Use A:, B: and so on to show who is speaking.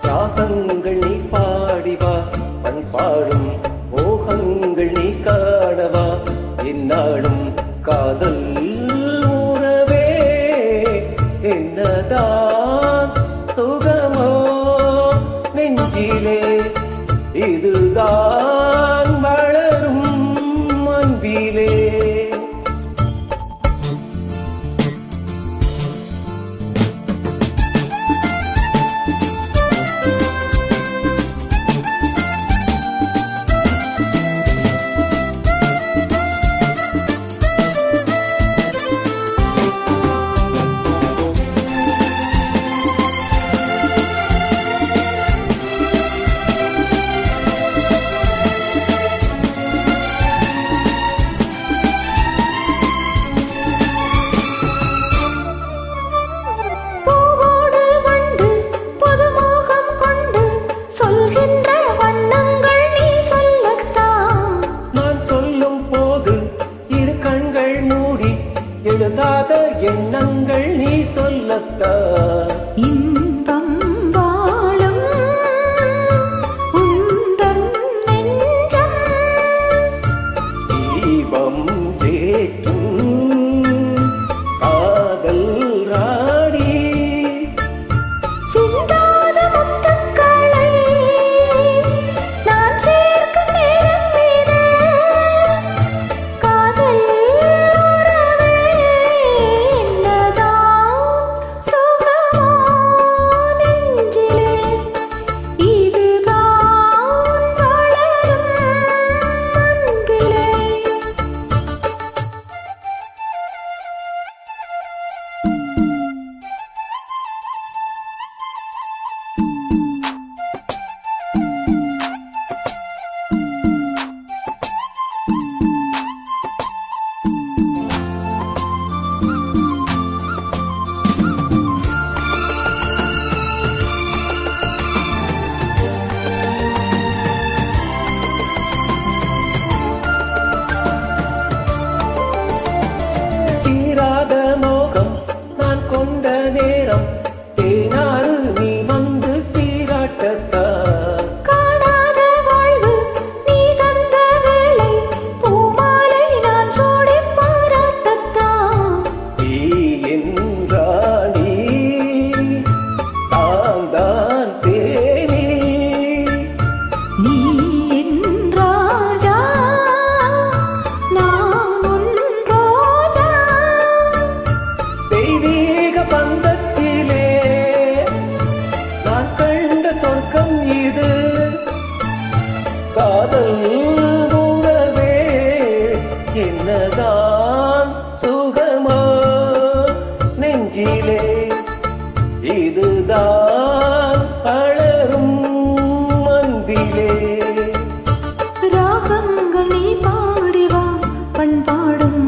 A: ராகங்கள் நீ பாடிவா பண்பாடும் மோகங்கள் நீ காணவா என்னாலும் காதல் உறவே என்னதான் சுகமோ நெஞ்சிலே இதுதான் வளரும் அன்பிலே. எழுதாத எண்ணங்கள் நீ சொல்லத்தான்
B: இன்பம் வாழும் உந்தன் நெஞ்சம்
A: தீபம் ஏற்றும் காதல் ராணி
B: சிந்தாத முத்துக்களை நான் சேர்க்கும் நேரம் மீது காதல்
A: மோகம் நான் கொண்ட நேரம் தேனாறு நீ வந்து சீராட்டத்தான்
B: காணாத வாழ்வு நீ தந்த வேளை பூமாலை நான் சூடி பாராட்டத்தான்
A: நீ என்றாணி தாந்தான் தேனி
B: நீ என் ராஜா நான் உன் ரோஜா
A: தெய்வீக பந்தத்திலே நான் கண்ட சொர்க்கம் இது காதல் உறவே என்னதான் சுகமா நெஞ்சிலே இதுதான் வளரும் அன்பிலே.
B: ராகங்கள் நீ பாடிவா பண்பாடும்